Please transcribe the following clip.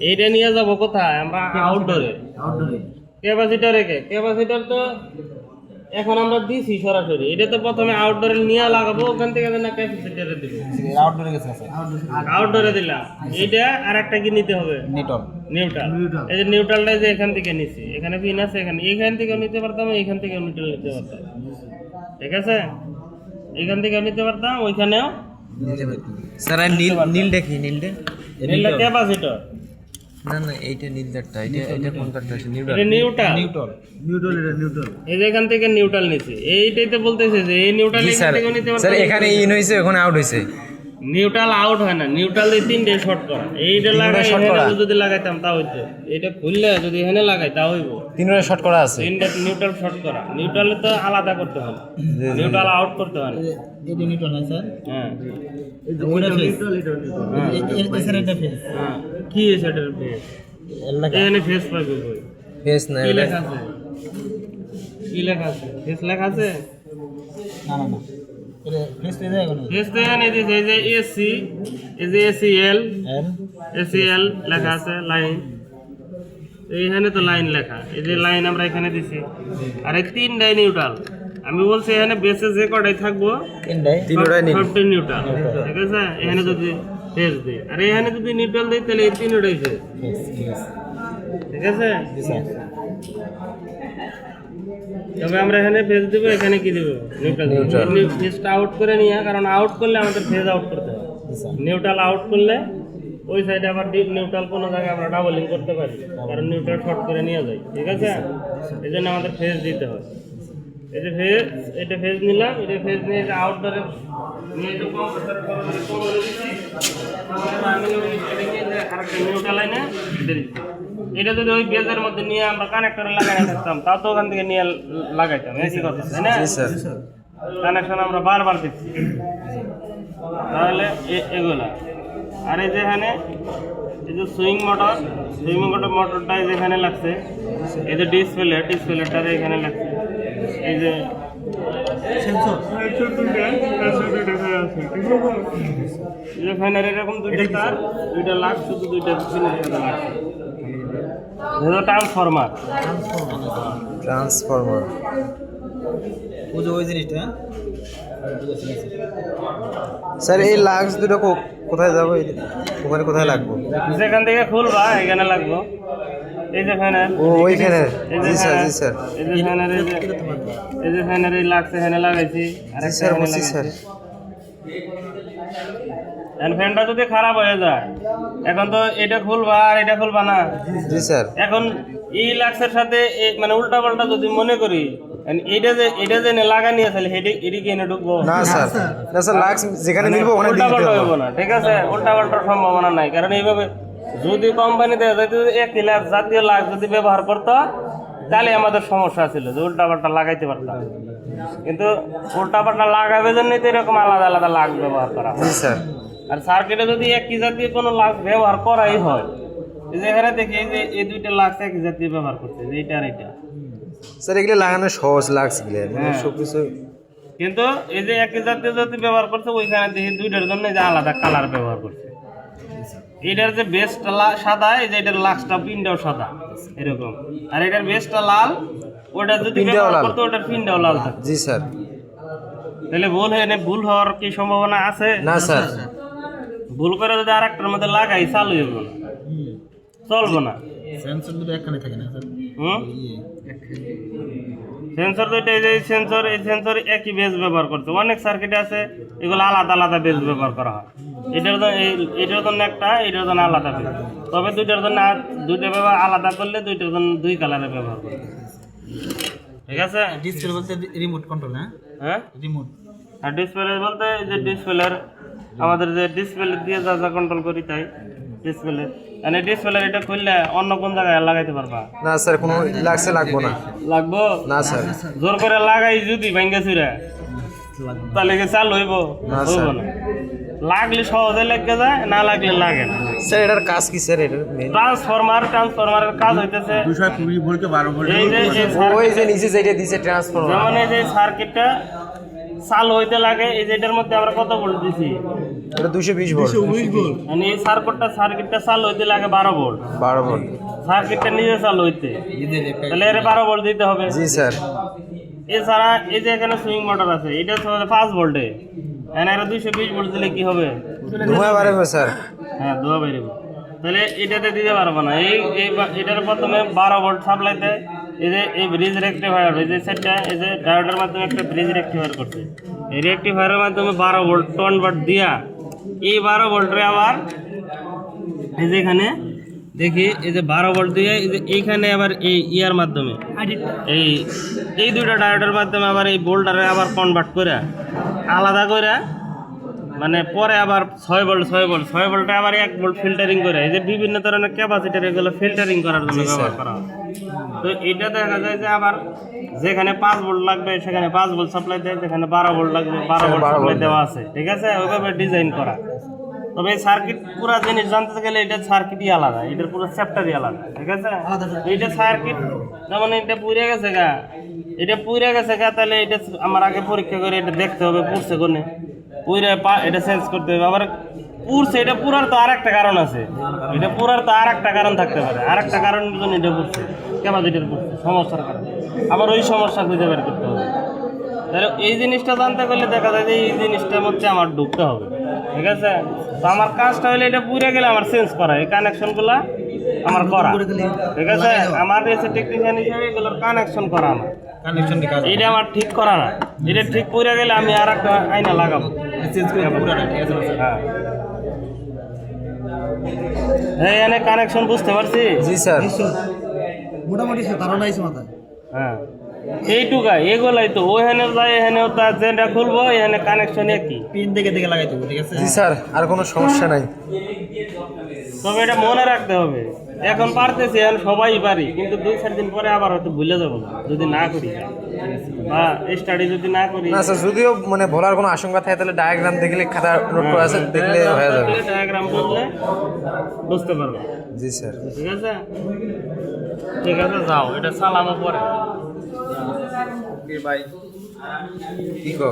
এইটা নিয়ে যাবো কোথায় আমরা আউটডোরে ক্যাপাসিটর তো এখন আমরা দিছি সরাসরি। এটা তো প্রথমে আউটডোরে নিয়ে লাগাবো, ওখান থেকে না ক্যাপাসিটরে দিব। আউটডোরে দিলাম। এইটা আর একটা কি নিতে হবে? নিউট্রাল। এই যে নিউট্রালটা যে এখান থেকে নিছি, এখানে পিন আছে, এখান থেকেও নিতে পারতাম, এইখান থেকেও নিউট্রাল নিতে পারতাম। ঠিক আছে, এখান থেকেও নিতে পারতাম, ওইখানেও স্যার। নীলটা কি? নীলটা ক্যাপাসিটর। না এইটা নীলটা, এটা কোন কাটটা? নিউট্রাল। এই যে এখান থেকে নিউট্রাল নিছি, এইটাই তো বলতেছে যে এই নিউট্রাল এখান থেকে নিতে পারতাম। স্যার এখানে ইন হইছে, ওখানে আউট হইছে। নিউট্রাল আউট হয় না, নিউট্রাল এই তিনটে শর্ট করা। এইটা লাগাই এখানে যদি লাগাইতাম তা হইতো, এটা খুললে যদি এখানে লাগাই তা হইব। তিনটা শর্ট করা আছে, তিনটা নিউট্রাল শর্ট করা। নিউট্রালে তো আলাদা করতে হবে, নিউট্রাল আউট করতে হয় না। এই যে নিউট্রাল আছে স্যার, হ্যাঁ এই যে ওটা নিউট্রাল, এটা নিউট্রাল, এটা ফেস। হ্যাঁ, কি আছে এটার ফেস? এখানে ফেস পাবে কই? ফেস না, কি লেখা আছে? কি লেখা আছে? ফেস লেখা আছে? না এটা ফেস তো যায় না। ফেস তো এখানে এই যে এসি, এই যে এসিএল, এসিএল লেখা আছে, লাইন। এইখানে তো লাইন লেখা, এই যে লাইন আমরা এখানে দিছি। আর এই তিনটাই নিউট্রাল। আমি বলছি এখানে বেসে যে কটাই থাকবো তিনটাই সবটাই নিউট্রাল। ঠিক আছে, এখানে যদি ফেস দিই আর এখানে যদি নিউট্রাল দিই তাহলে এই তিনটাই ফেস। ঠিক আছে, তবে আমরা এখানে ফেস দিব, এখানে কি দিব? নিউট্রাল। ফেসটা আউট করে নিয়ে, কারণ আউট করলে আমাদের ফেস আউট করতে হবে। নিউট্রাল আউট করলে ওই সাইডে আবার ডিপ নিউট্রাল কোনো জায়গায় আমরা ডাবলিং করতে পারি, কারণ নিউট্রাল শর্ট করে নিয়ে যায়। ঠিক আছে, এই জন্য আমাদের ফেস দিতে হবে। এই যে ফেস, এটা ফেস নিলাম, এটা ফেস নিয়ে যে আউটডোরে নিয়ে যে কম্প্রেসর করে দিচ্ছি, আমি এটা নিয়ে যে আরেকটা নিউট্রাল লাইনে দিয়ে দিচ্ছি। এটা যদি ওই বেজের মধ্যে নিয়ে আমরা কানেক্টরে লাগাই থাকতাম, তাও তো ওখান থেকে নিয়ে লাগাইতাম। একই কথা, তাই না? কানেকশন আমরা বারবার দিচ্ছি, তাহলে এগুলা। আর এই যেখানে এই যে সুইং মোটরটা যেখানে লাগছে, এই যে ডিসপ্লেটা এখানে লাগছে, এই যে ফ্যানের এরকম দুইটা তার, দুইটা লাগ, শুধু দুইটা লাগছে। ট্রান্সফরমার ওই জিনিসটা। স্যার এই লাক্স দুটো কোথায় যাবো? ওখানে কোথায় লাগবো? যেখান থেকে খুলবা এখানে লাগবো। এই যে ফ্যানের, ওইখানে। জি স্যার। এই যে ফ্যানের, এই যে ফ্যানের এই লাগছে, এখানে লাগাইছি। আর স্যার বলছি স্যার, ফ্যানটা যদি খারাপ হয়ে যায়, এখন তো এটা খুলবা আর এটা খুলবা না। জি স্যার। এখন এই লাক্সের সাথে মানে উল্টা পাল্টা যদি মনে করি, এটা যে লাগানি আছে এদিকে এনে ঢুকবো না স্যার, লাক্স যেখানে মিলবো ওখানে উল্টা পাল্টা হইব না। ঠিক আছে, উল্টা পাল্টার সম্ভাবনা নাই, কারণ এইভাবে যদি কোম্পানিতে একই লাক্স, জাতীয় লাক্স যদি ব্যবহার করতো, তাহলে আমাদের সমস্যা ছিল যে উল্টা পাল্টা লাগাইতে পারতাম। কিন্তু উল্টা পাল্টা লাগাবে জন্যই তো এরকম আলাদা আলাদা লাক্স ব্যবহার করা হয়। জি স্যার। আর সার্কিটে যদি একই জাতীয় কোনো লাক্স ব্যবহার করাই হয়, এই যে এখানে দেখি এই যে এই দুইটা লাক্স একই জাতীয় ব্যবহার করছে, যে এইটা আর এটা। স্যার এগুলো লাগানো সহজ লাক্স গুলো, সবকিছু। কিন্তু এই যে একই জাতীয় যদি ব্যবহার করছে, ওইখানে দেখি দুইটার জন্য যে আলাদা কালার ব্যবহার করছে। এটার যে বেসটা সাদা, এই যে এটার লাক্সটা পিনটাও সাদা এরকম, আর এটার বেসটা লাল, ওটা যদি ব্যবহার করতো ওটার পিনটাও লাল থাকে। জি স্যার। তাহলে ভুল হওয়ার কি সম্ভাবনা আছে? না স্যার। ভুল করে যদি আরেকটার মধ্যে লাগাই, চালু হইব না, চলবো না। সেন্সর দুটো একখানে থাকে না স্যার? সেন্সর দুইটা, এই সেন্সর একই বেস ব্যবহার করছে। অনেক সার্কিট আছে এগুলো আলাদা আলাদা বেস ব্যবহার করা হয়। এটার জন্য একটা, এটার জন্য আলাদা বেস। তবে দুইটা ব্যবহার আলাদা করলে দুইটার জন্য দুই কালারে ব্যবহার করবে। ঠিক আছে। ডিসপ্লে বলতে রিমোট কন্ট্রোল? হ্যাঁ, রিমোট। আর ডিসপ্লে বলতে যে ডিসপ্লের, আমাদের যে ডিসপ্লে দিয়ে যা কন্ট্রোল করি তাই ডিসপ্লে। মানে ডিসপ্লে এটা খুললে অন্য কোন জায়গায় লাগাইতে পারবা না স্যার, কোনো লাক্সে লাগবো না। লাগবো না স্যার। জোর করে লাগাই যদি ভাঙ্গা চুরা, তাহলে কি চালু হইব? হইব না। লাগলে সহজে লেগে যায়, না লাগলে লাগে না। স্যার এটার কাজ কি স্যার? এটার ট্রান্সফরমারের কাজ হইতেছে 220 ভোল্টকে 12 ভোল্ট। এই যে ওই যে নিচে যেটা দিছে ট্রান্সফরমার, যেমন এই যে চালু হইতে লাগে, এই যে এটার মধ্যে আমরা কত ভোল্ট দিছি, এটা 220 ভোল্ট। মানে এই সার্কিটটা চালু হইতে লাগে 12 ভোল্ট। 12 ভোল্ট। সার্কিটটা নিজে চালু হইতে, তাহলে এর 12 ভোল্ট দিতে হবে। জি স্যার। এছাড়া এই যে এখানে সুইং মোটর আছে, এটা হচ্ছে 5 ভোল্টে, এখানে এরা 220 ভোল্ট দিলে কি হবে? ধোঁয়া বাড়বে স্যার। হ্যাঁ, ধোঁয়া বেরোবে। তাহলে এটাতে দিতে পারবো না। এটার প্রথমে 12 ভোল্ট সাপ্লাই দেয়। এই যে এই ব্রিজ রেক্টিফায়ার, এই যে সেটটা, এই যে ডায়োডের মাধ্যমে একটা ব্রিজ রেক্টিফায়ার করছে, এই রেক্টিফায়ারের মাধ্যমে 12 ভোল্ট কনভার্ট দিয়া এই 12 ভোল্টে আবার এই যে এখানে দেখি, এই যে 12 ভোল্ট দিয়ে এই যে এইখানে আবার এই ইয়ার মাধ্যমে এই দুইটা ডায়োডের মাধ্যমে আবার এই ভোল্টারে আবার কনভার্ট করে আলাদা করে, মানে পরে আবার 6 ভোল্টে আবার 1 ভোল্ট ফিল্টারিং করে, এই যে বিভিন্ন ধরনের ক্যাপাসিটার এগুলো ফিল্টারিং করার জন্য ব্যবহার করা হয়। তো এটা দেখা যায় যে আবার যেখানে 5 ভোল্ট লাগবে সেখানে 5 ভোল্ট সাপ্লাই দেয়, যেখানে 12 ভোল্ট লাগবে 12 ভোল্ট সাপ্লাই দেওয়া আছে, ঠিক আছে, ওইভাবে ডিজাইন করা। তবে এই সার্কিট পুরো জিনিস জানতে গেলে এটা সার্কিটই আলাদা, এটার পুরো চ্যাপ্টারই আলাদা, ঠিক আছে। এইটা সার্কিট যেমন এটা পুড়ে গেছে গা, তাহলে এটা আমার আগে পরীক্ষা করে এটা দেখতে হবে পুড়ছে কোনে, পুরে এটা চেঞ্জ করতে হবে। আবার পুড়ছে, এটা পুরার তো আরেকটা কারণ আছে, এটা পুরার তো আরেকটা কারণ থাকতে পারে, আরেকটা কারণের জন্য এটা পুড়ছে, ক্যাপাসিটির পুড়ছে সমস্যার কারণে, আবার ওই সমস্যা খুঁজে বের করতে হবে। তাহলে এই জিনিসটা জানতে গেলে দেখা যায় যে এই জিনিসটার মধ্যে আমার ঢুকতে হবে, ঠিক আছে। তো আমার কাজটা হলে এটা পুড়ে গেলে আমার চেঞ্জ করা, এই কানেকশনগুলো আমার করা, ঠিক আছে। আমার এসে টেকনিশিয়ান হিসেবে এগুলোর কানেকশন করা, আমার এটা আমার ঠিক করা না, এটা ঠিক পুড়ে গেলে আমি আর একটা আয়না লাগাবো, হ্যাঁ। এখানে কানেকশন বুঝতে পারছি। জি স্যার। মোটামুটি ধারণা আছে মাথায়। হ্যাঁ, এইটুকাই, এগুলাই তো ওখানে যাই, এখানেও তার যেটা খুলবো এখানে কানেকশন একই, পিন থেকে লাগাই দেবো, ঠিক আছে। জি স্যার, আর কোনো সমস্যা নাই। তবে এটা মনে রাখতে হবে, এখন পারতেছি, এখন সবাই পারি, কিন্তু 2-4 দিন পরে আবার হয়তো ভুলে যাবো যদি না করি, বা স্টাডি যদি না করি। না স্যার, যদিও মানে ভোলার কোনো আশঙ্কা থাকে তাহলে ডায়াগ্রাম দেখলে, খাতা নোট করে আছে দেখলে হয়ে যাবে। ডায়াগ্রাম করলে বুঝতে পারবো। জি স্যার। ঠিক আছে, ঠিক আছে, যাও, এটা চালানো পরে। কি কো?